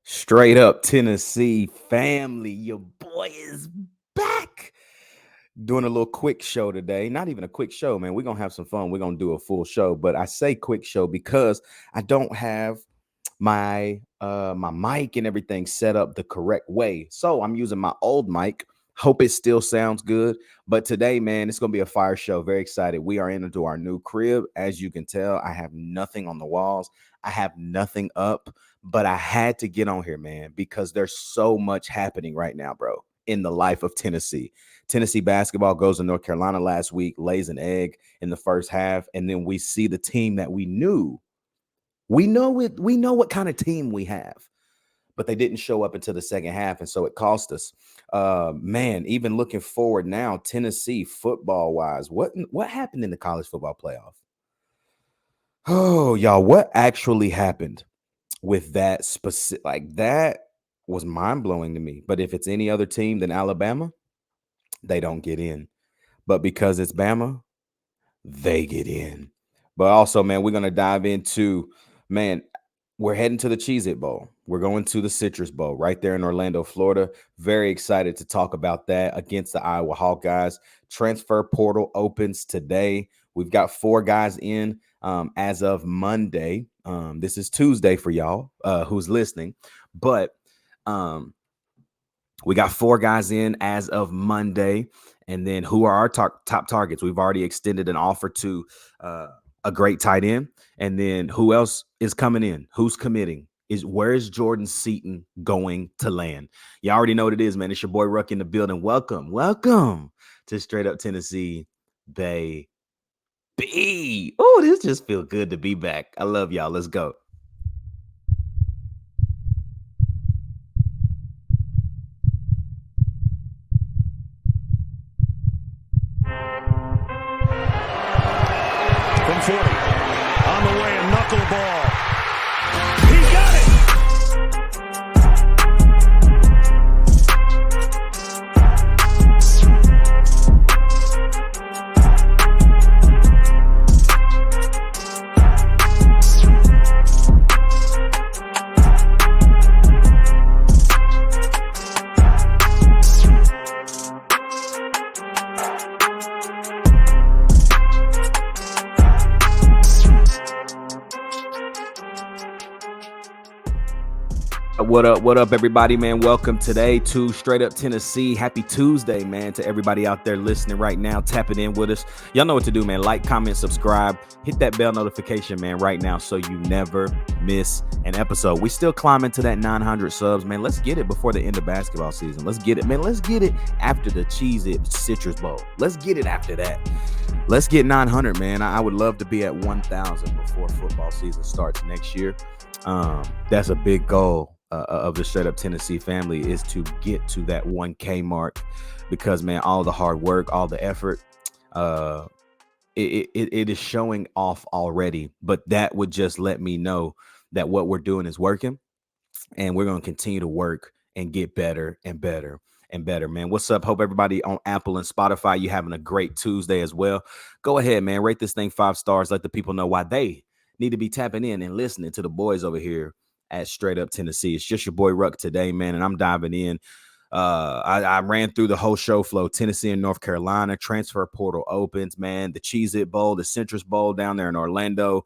Straight up Tennessee family, your boy is back. Doing a little quick show today. Not even a quick show, man. We're going to have some fun. We're going to do a full show, but I say quick show because I don't have my mic and everything set up the correct way. So I'm using my old mic. Hope it still sounds good. But today, man, it's going to be a fire show. Very excited. We are into our new crib. As you can tell, I have nothing on the walls. I have nothing up, but I had to get on here, man, because there's so much happening right now, bro, in the life of Tennessee. Tennessee basketball goes to North Carolina last week, lays an egg in the first half, and then we see the team that we knew. We know it. We know what kind of team we have, but they didn't show up until the second half, and so it cost us. Man, even looking forward now, Tennessee football wise, what happened in the college football playoff? Oh, y'all, what actually happened with that specific? Like that was mind blowing to me. But if it's any other team than Alabama, they don't get in. But because it's Bama, they get in. But also, man, we're gonna dive into, man, we're heading to the Cheez-It Bowl. We're going to the Citrus Bowl right there in Orlando, Florida. Very excited to talk about that against the Iowa Hawkeyes. Transfer portal opens today. We've got 4 guys in as of Monday. This is Tuesday for y'all who's listening, but we got 4 guys in as of Monday. And then who are our top targets? We've already extended an offer to a great tight end. And then who else is coming in? Who's committing? Where is Jordan Seaton going to land? You already know what it is, man. It's your boy Ruck in the building. Welcome to Straight Up Tennessee, baby. Oh, this just feels good to be back. I love y'all. Let's go. From 40, on the way, a knuckleball. He got it! What up, everybody, man? Welcome today to Straight Up Tennessee. Happy Tuesday, man, to everybody out there listening right now, tapping in with us. Y'all know what to do, man. Like, comment, subscribe, hit that bell notification, man, right now so you never miss an episode. We still climbing to that 900 subs, man. Let's get it before the end of basketball season. Let's get it, man. Let's get it after the Cheez-It Citrus Bowl. Let's get it after that. Let's get 900, man. I would love to be at 1,000 before football season starts next year. That's a big goal of the Straight Up Tennessee family, is to get to that 1K mark, because, man, all the hard work, all the effort, it is showing off already. But that would just let me know that what we're doing is working, and we're going to continue to work and get better and better and better, man. What's up? Hope everybody on Apple and Spotify, you having a great Tuesday as well. Go ahead, man. Rate this thing 5 stars. Let the people know why they need to be tapping in and listening to the boys over here at Straight Up Tennessee. It's just your boy Ruck today, man, and I'm diving in. I ran through the whole show flow. Tennessee and North Carolina, transfer portal opens, man. The Cheez-It Bowl, the Citrus Bowl down there in Orlando.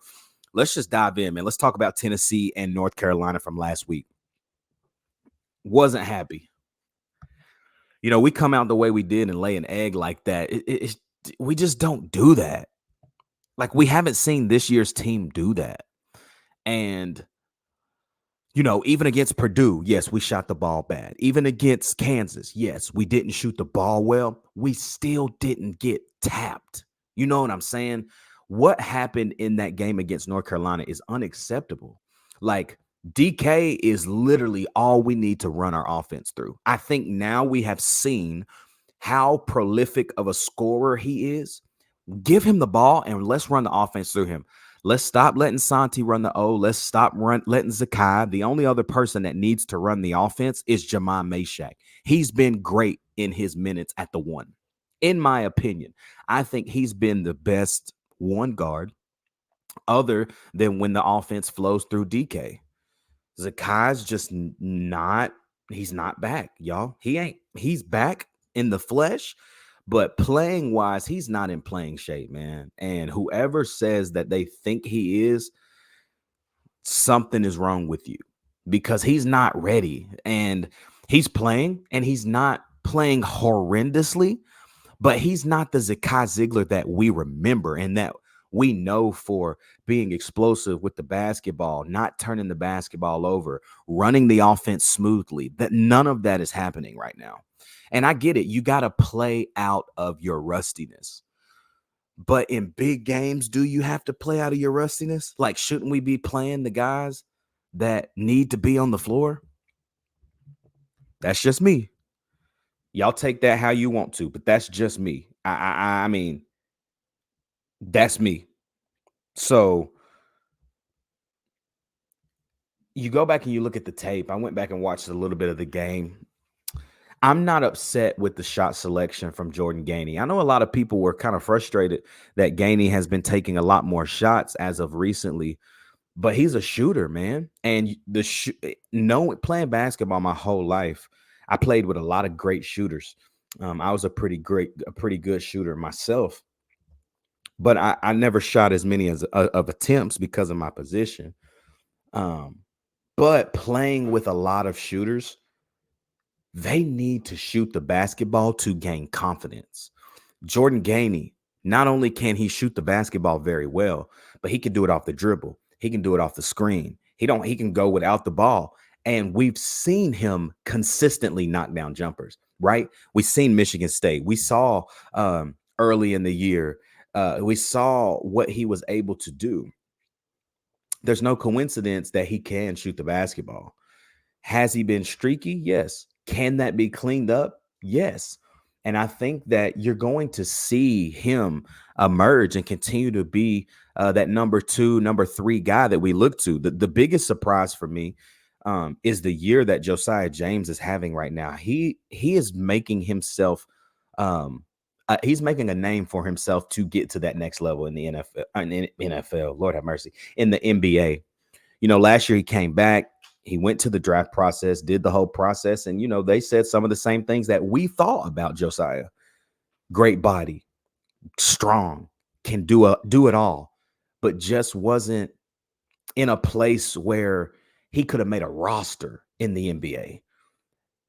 Let's just dive in, man. Let's talk about Tennessee and North Carolina from last week. Wasn't happy. You know, we come out the way we did and lay an egg like that. We just don't do that. Like, we haven't seen this year's team do that. And you know, even against Purdue, yes, we shot the ball bad. Even against Kansas, yes, we didn't shoot the ball well. We still didn't get tapped. You know what I'm saying? What happened in that game against North Carolina is unacceptable. Like, DK is literally all we need to run our offense through. I think now we have seen how prolific of a scorer he is. Give him the ball and let's run the offense through him. Let's stop letting Santi run the O. Let's stop letting Zakai. The only other person that needs to run the offense is Jamon Mashack. He's been great in his minutes at the 1. In my opinion, I think he's been the best 1 guard other than when the offense flows through DK. Zakai's just not, he's not back, y'all. He's back in the flesh, but playing wise, he's not in playing shape, man. And whoever says that they think he is, something is wrong with you because he's not ready. And he's playing and he's not playing horrendously, but he's not the Zakai Ziegler that we remember and that we know for being explosive with the basketball, not turning the basketball over, running the offense smoothly. That none of that is happening right now. And I get it. You got to play out of your rustiness. But in big games, do you have to play out of your rustiness? Like, shouldn't we be playing the guys that need to be on the floor? That's just me. Y'all take that how you want to, but that's just me. I mean, that's me. So you go back and you look at the tape. I went back and watched a little bit of the game. I'm not upset with the shot selection from Jordan Gainey. I know a lot of people were kind of frustrated that Gainey has been taking a lot more shots as of recently, but he's a shooter, man. And playing basketball my whole life, I played with a lot of great shooters. I was a pretty good shooter myself, but I never shot as many of attempts because of my position. Um, but playing with a lot of shooters, they need to shoot the basketball to gain confidence. Jordan Gainey, not only can he shoot the basketball very well, but he can do it off the dribble. He can do it off the screen. He can go without the ball. And we've seen him consistently knock down jumpers, right? We've seen Michigan State. We saw early in the year, we saw what he was able to do. There's no coincidence that he can shoot the basketball. Has he been streaky? Yes. Can that be cleaned up? Yes. And I think that you're going to see him emerge and continue to be that number 2, number 3 guy that we look to. The biggest surprise for me is the year that Josiah James is having right now. He is making himself he's making a name for himself to get to that next level in the NFL. Lord have mercy, in the NBA. Last year he came back. He went to the draft process, did the whole process. And, they said some of the same things that we thought about Josiah. Great body, strong, can do it all, but just wasn't in a place where he could have made a roster in the NBA.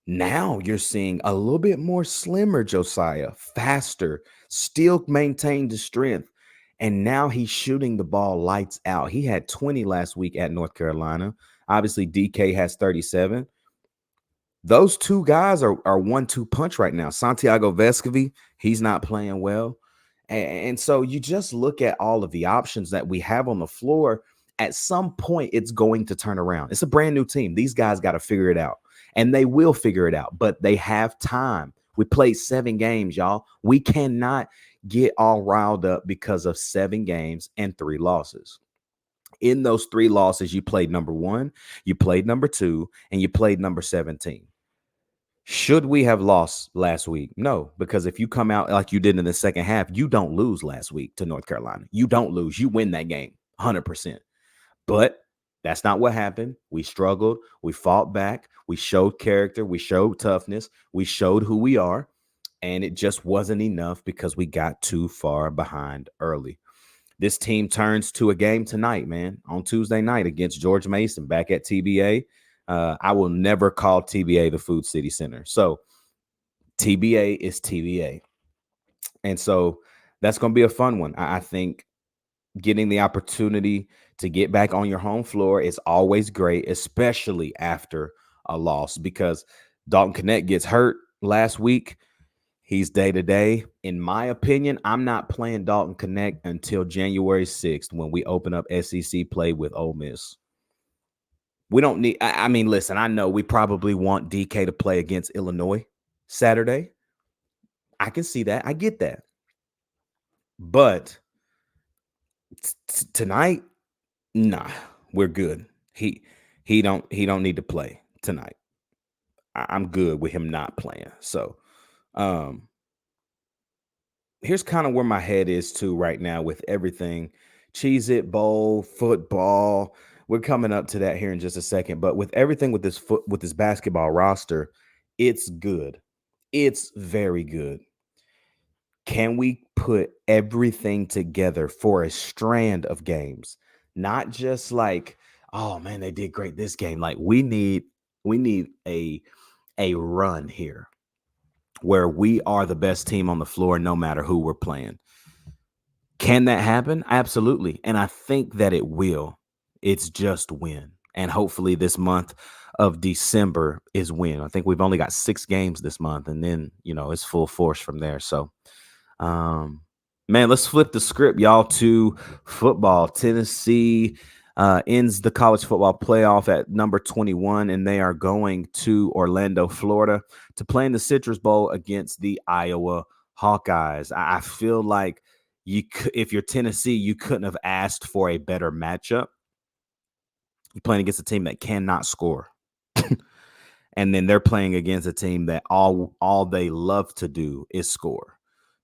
Now you're seeing a little bit more slimmer Josiah, faster, still maintained the strength. And now he's shooting the ball lights out. He had 20 last week at North Carolina. Obviously, DK has 37. Those two guys are 1-2 punch right now. Santiago Vescovi, he's not playing well. And so you just look at all of the options that we have on the floor. At some point, it's going to turn around. It's a brand new team. These guys got to figure it out. And they will figure it out, but they have time. We played 7 games, y'all. We cannot get all riled up because of 7 games and 3 losses. In those 3 losses, you played number 1, you played number 2, and you played number 17. Should we have lost last week? No, because if you come out like you did in the second half, you don't lose last week to North Carolina. You don't lose. You win that game 100%. But that's not what happened. We struggled. We fought back. We showed character. We showed toughness. We showed who we are. And it just wasn't enough because we got too far behind early. This team turns to a game tonight, man, on Tuesday night against George Mason back at TBA. I will never call TBA the Food City Center. So TBA is TBA. And so that's going to be a fun one. I think getting the opportunity to get back on your home floor is always great, especially after a loss, because Dalton Connect gets hurt last week. He's day-to-day. In my opinion, I'm not playing Dalton Connect until January 6th when we open up SEC play with Ole Miss. We don't need – I mean, listen, I know we probably want DK to play against Illinois Saturday. I can see that. I get that. But tonight, nah, we're good. He don't need to play tonight. I'm good with him not playing. So here's kind of where my head is too right now with everything. Cheez It Bowl, football. We're coming up to that here in just a second. But with everything with this basketball roster, it's good. It's very good. Can we put everything together for a strand of games? Not just like, oh man, they did great this game. Like we need a run here where we are the best team on the floor no matter who we're playing. Can that happen? Absolutely. And I think that it will. It's just when. And hopefully this month of December is when. I think we've only got 6 games this month, and then, it's full force from there. So um, man, let's flip the script, y'all, to football. Tennessee ends the college football playoff at number 21, and they are going to Orlando, Florida, to play in the Citrus Bowl against the Iowa Hawkeyes. I feel like if you're Tennessee, you couldn't have asked for a better matchup. You're playing against a team that cannot score. And then they're playing against a team that all they love to do is score.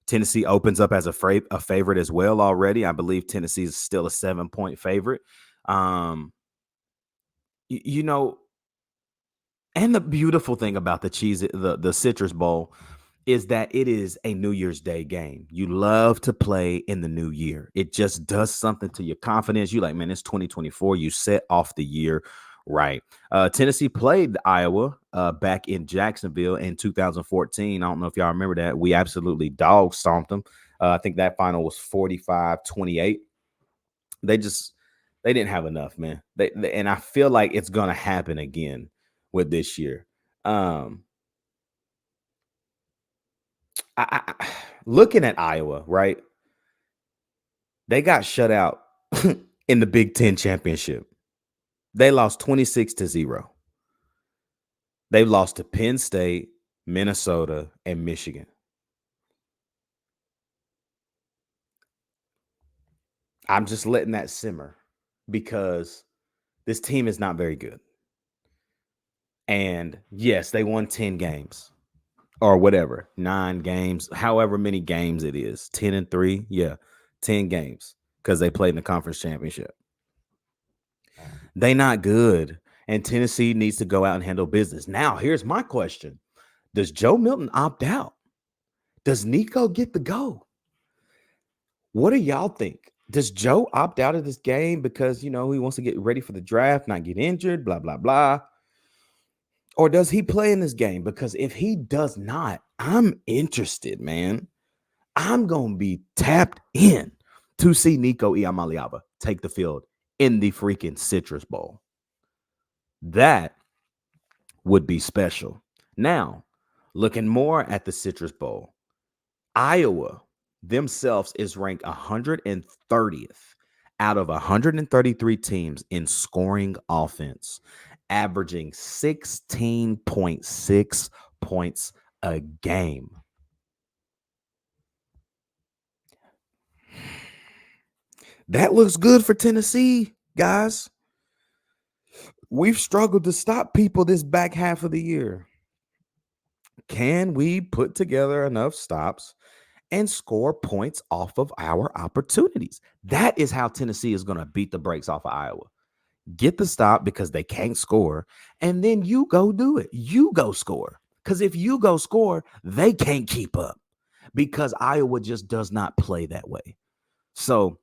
Tennessee opens up as a favorite as well already. I believe Tennessee is still a 7-point favorite. And the beautiful thing about the Citrus Bowl is that it is a New Year's Day game. You love to play in the new year. It just does something to your confidence. You like, man, it's 2024. You set off the year right. Tennessee played Iowa back in Jacksonville in 2014. I don't know if y'all remember that. We absolutely dog stomped them. I think that final was 45-28. They didn't have enough, man. And I feel like it's going to happen again with this year. Looking at Iowa, right? They got shut out in the Big Ten championship. They lost 26-0. They've lost to Penn State, Minnesota, and Michigan. I'm just letting that simmer because this team is not very good. And yes, they won 10 games or whatever, 9 games, however many games it is, 10-3. Yeah, 10 games because they played in the conference championship. They not good. And Tennessee needs to go out and handle business. Now, here's my question. Does Joe Milton opt out? Does Nico get the go? What do y'all think? Does Joe opt out of this game because, he wants to get ready for the draft, not get injured, blah, blah, blah? Or does he play in this game? Because if he does not, I'm interested, man. I'm going to be tapped in to see Nico Iamaleava take the field in the freaking Citrus Bowl. That would be special. Now, looking more at the Citrus Bowl, Iowa themselves is ranked 130th out of 133 teams in scoring offense, averaging 16.6 points a game. That looks good for Tennessee, guys. We've struggled to stop people this back half of the year. Can we put together enough stops and score points off of our opportunities? That is how Tennessee is going to beat the brakes off of Iowa. Get the stop because they can't score, and then you go do it. You go score. Because if you go score, they can't keep up because Iowa just does not play that way. So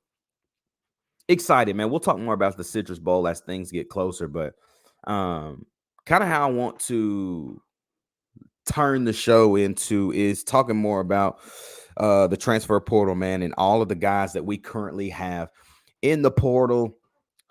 excited, man. We'll talk more about the Citrus Bowl as things get closer, but kind of how I want to turn the show into is talking more about the transfer portal, man, and all of the guys that we currently have in the portal.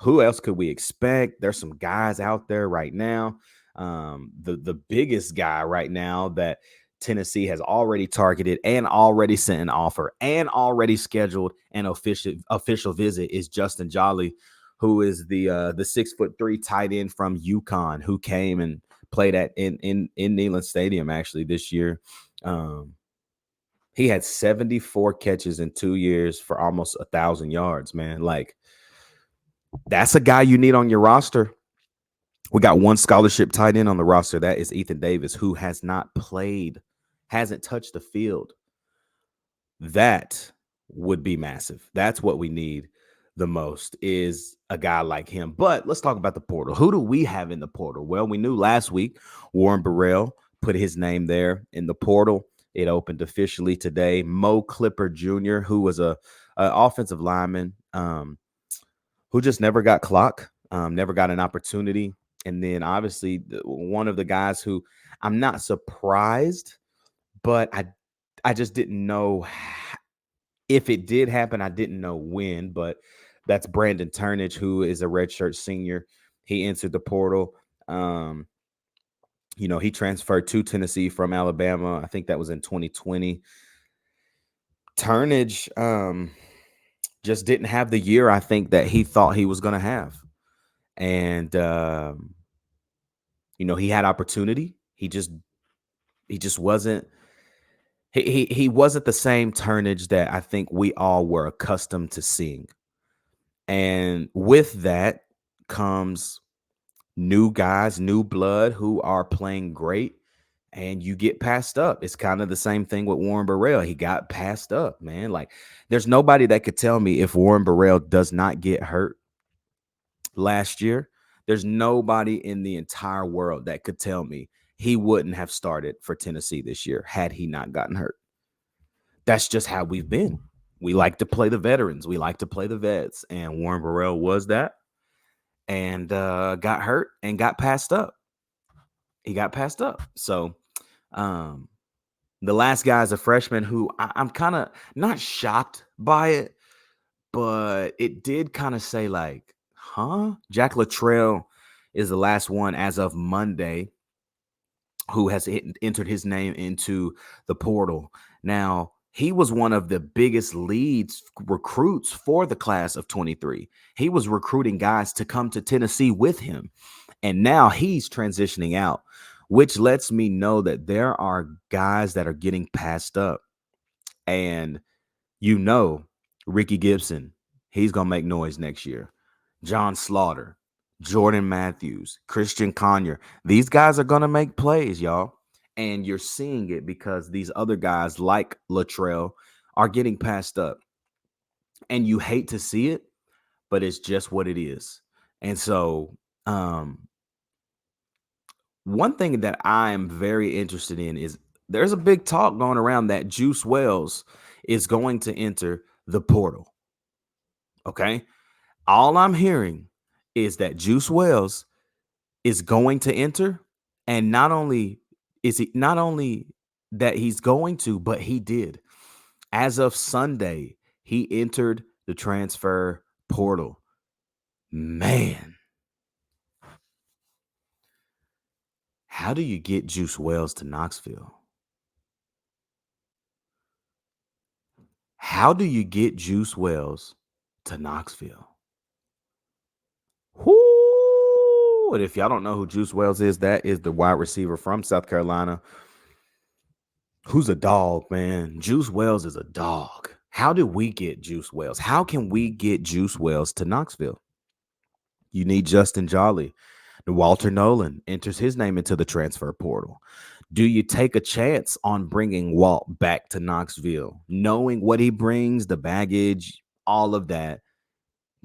Who else could we expect? There's some guys out there right now. The biggest guy right now that Tennessee has already targeted and already sent an offer and already scheduled an official visit is Justin Jolly, who is the 6'3" tight end from UConn, who came and played in Neyland Stadium actually this year. He had 74 catches in 2 years for almost 1,000 yards, man. Like, that's a guy you need on your roster. We got one scholarship tight end on the roster. That is Ethan Davis, who has not played, hasn't touched the field. That would be massive. That's what we need. the most is a guy like him. But let's talk about the portal. Who do we have in the portal? Well, we knew last week Warren Burrell put his name there in the portal. It opened officially today. Mo Clipper Jr., who was a offensive lineman, who just never got clock, never got an opportunity. And then obviously one of the guys who I'm not surprised, but I just didn't know if it did happen. I didn't know when, but that's Brandon Turnage, who is a redshirt senior. He entered the portal. He transferred to Tennessee from Alabama. I think that was in 2020. Turnage just didn't have the year I think that he thought he was going to have. And he had opportunity. He just wasn't he wasn't the same Turnage that I think we all were accustomed to seeing. And with that comes new guys, new blood who are playing great, and you get passed up. It's kind of the same thing with Warren Burrell. He got passed up, man. Like, there's nobody that could tell me if Warren Burrell does not get hurt last year, there's nobody in the entire world that could tell me he wouldn't have started for Tennessee this year had he not gotten hurt. That's just how we've been. We like to play the veterans. We like to play the vets. And Warren Burrell was that, and got hurt and got passed up. He got passed up. So the last guy is a freshman who I'm kind of not shocked by it, but it did kind of say like, huh? Jack Luttrell is the last one as of Monday who has entered his name into the portal. Now, he was one of the biggest leads recruits for the class of 23. He was recruiting guys to come to Tennessee with him. And now he's transitioning out, which lets me know that there are guys that are getting passed up. And Ricky Gibson, he's going to make noise next year. John Slaughter, Jordan Matthews, Christian Conyer. These guys are going to make plays, y'all. And you're seeing it because these other guys like Luttrell are getting passed up. And you hate to see it, but it's just what it is. And so one thing that I am very interested in is there's a big talk going around that Juice Wells is going to enter the portal. Okay? All I'm hearing is that Juice Wells is going to enter, and not only that he's going to, but he did. As of Sunday, he entered the transfer portal. Man, how do you get Juice Wells to Knoxville? How do you get Juice Wells to Knoxville? Whoo! And if y'all don't know who Juice Wells is, that is the wide receiver from South Carolina who's a dog, man. Juice Wells is a dog. How did we get Juice Wells? How can we get Juice Wells to Knoxville? You need Justin Jolly. Walter Nolan enters his name into the transfer portal. Do you take a chance on bringing Walt back to Knoxville, knowing what he brings, the baggage, all of that?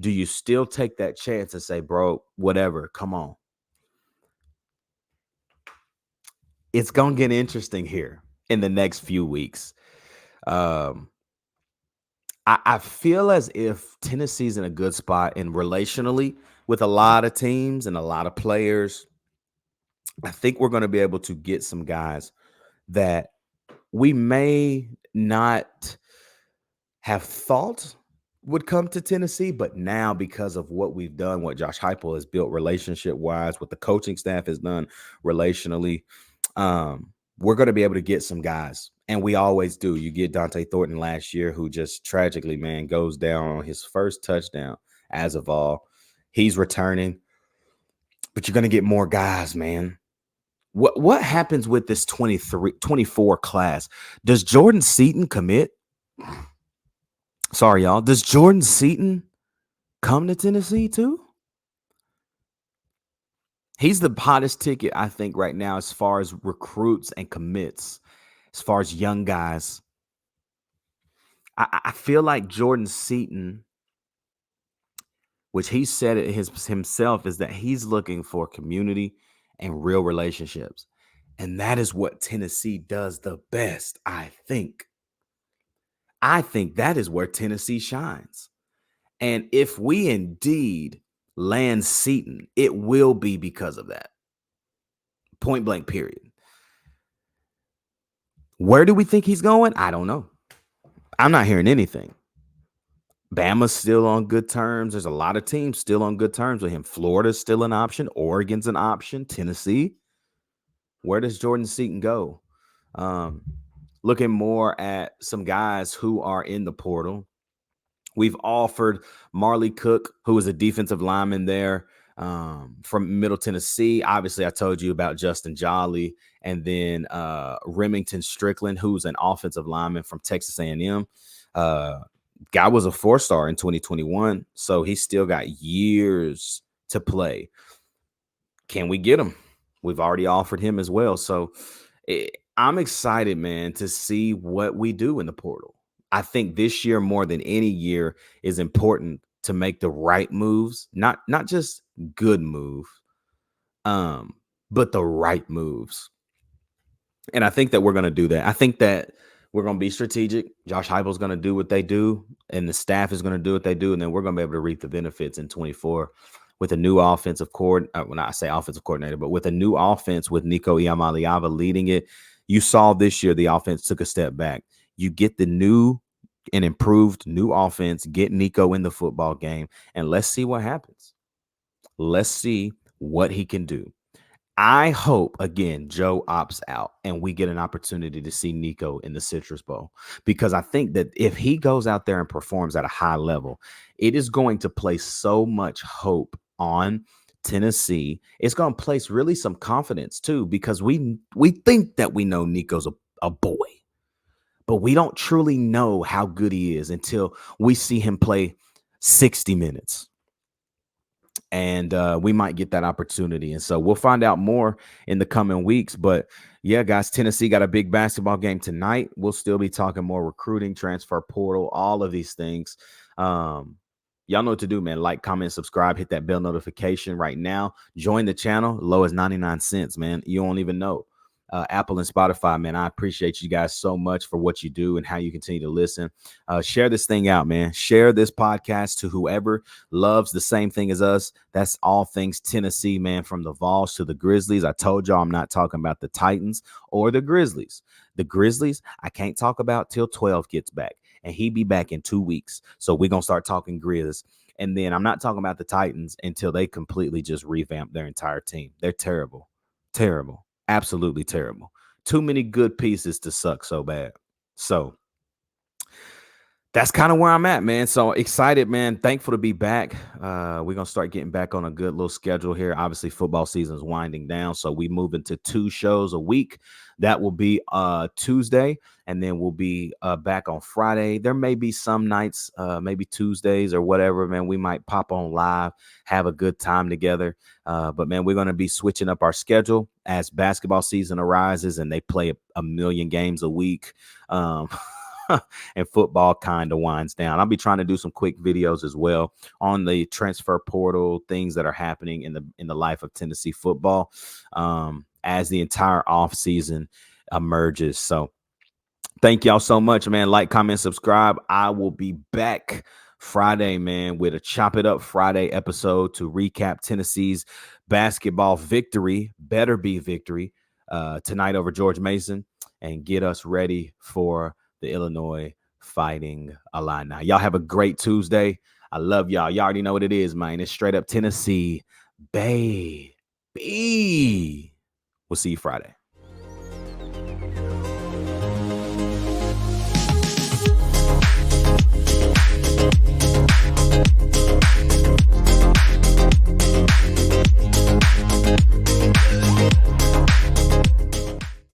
Do you still take that chance and say, bro, whatever, come on? It's going to get interesting here in the next few weeks. I feel as if Tennessee's in a good spot, and relationally with a lot of teams and a lot of players, I think we're going to be able to get some guys that we may not have thought would come to Tennessee, but now because of what we've done, what Josh Heupel has built relationship-wise, what the coaching staff has done relationally, we're going to be able to get some guys. And we always do. You get Dante Thornton last year, who just tragically, man, goes down on his first touchdown as of all. He's returning. But you're going to get more guys, man. What happens with this 24 class? Does Jordan Seaton commit? Sorry, y'all. Does Jordan Seaton come to Tennessee too? He's the hottest ticket, I think, right now as far as recruits and commits, as far as young guys. I feel like Jordan Seaton which he said it himself, is that he's looking for community and real relationships. And that is what Tennessee does the best, I think. I think that is where Tennessee shines. And if we indeed land Seton, it will be because of that. Point blank, period. Where do we think he's going? I don't know. I'm not hearing anything. Bama's still on good terms. There's a lot of teams still on good terms with him. Florida's still an option. Oregon's an option. Tennessee. Where does Jordan Seton go? Looking more at some guys who are in the portal. We've offered Marley Cook, who is a defensive lineman there from Middle Tennessee. Obviously, I told you about Justin Jolly, and then Remington Strickland, who's an offensive lineman from Texas A&M. Guy was a 4-star in 2021, so he's still got years to play. Can we get him? We've already offered him as well. So I'm excited, man, to see what we do in the portal. I think this year more than any year is important to make the right moves, not just good move, but the right moves. And I think that we're going to do that. I think that we're going to be strategic. Josh Heupel's going to do what they do, and the staff is going to do what they do, and then we're going to be able to reap the benefits in 24 with a new offensive coordinator. When I say offensive coordinator, but with a new offense with Nico Iamaleava leading it. You saw this year the offense took a step back. You get the new and improved new offense, get Nico in the football game, and let's see what happens. Let's see what he can do. I hope, again, Joe opts out and we get an opportunity to see Nico in the Citrus Bowl, because I think that if he goes out there and performs at a high level, it is going to place so much hope on Tennessee. It's going to place really some confidence too, because we think that we know Nico's a boy, but we don't truly know how good he is until we see him play 60 minutes. And we might get that opportunity. And so we'll find out more in the coming weeks. But yeah, guys, Tennessee got a big basketball game tonight. We'll still be talking more recruiting, transfer portal, all of these things. Y'all know what to do, man. Like, comment, subscribe, hit that bell notification right now. Join the channel. Low as 99 cents, man. You don't even know. Apple and Spotify, man. I appreciate you guys so much for what you do and how you continue to listen. Share this thing out, man. Share this podcast to whoever loves the same thing as us. That's all things Tennessee, man, from the Vols to the Grizzlies. I told y'all I'm not talking about the Titans or the Grizzlies. The Grizzlies, I can't talk about till 12 gets back, and he be back in 2 weeks. So we're going to start talking Grizz. And then I'm not talking about the Titans until they completely just revamp their entire team. They're terrible. Terrible. Absolutely terrible. Too many good pieces to suck so bad. So that's kind of where I'm at, man. So excited, man. Thankful to be back. We're going to start getting back on a good little schedule here. Obviously, football season is winding down, so we move into 2 shows a week. That will be Tuesday, and then we'll be back on Friday. There may be some nights, maybe Tuesdays or whatever, man. We might pop on live, have a good time together. But, man, we're going to be switching up our schedule as basketball season arises and they play a million games a week. And football kind of winds down. I'll be trying to do some quick videos as well on the transfer portal, things that are happening in the life of Tennessee football as the entire offseason emerges. So thank y'all so much, man. Like, comment, subscribe. I will be back Friday, man, with a Chop It Up Friday episode to recap Tennessee's basketball victory, better be victory, tonight over George Mason, and get us ready for the Illinois Fighting Illini. Y'all have a great Tuesday. I love y'all. Y'all already know what it is, man. It's straight up Tennessee, baby. We'll see you Friday.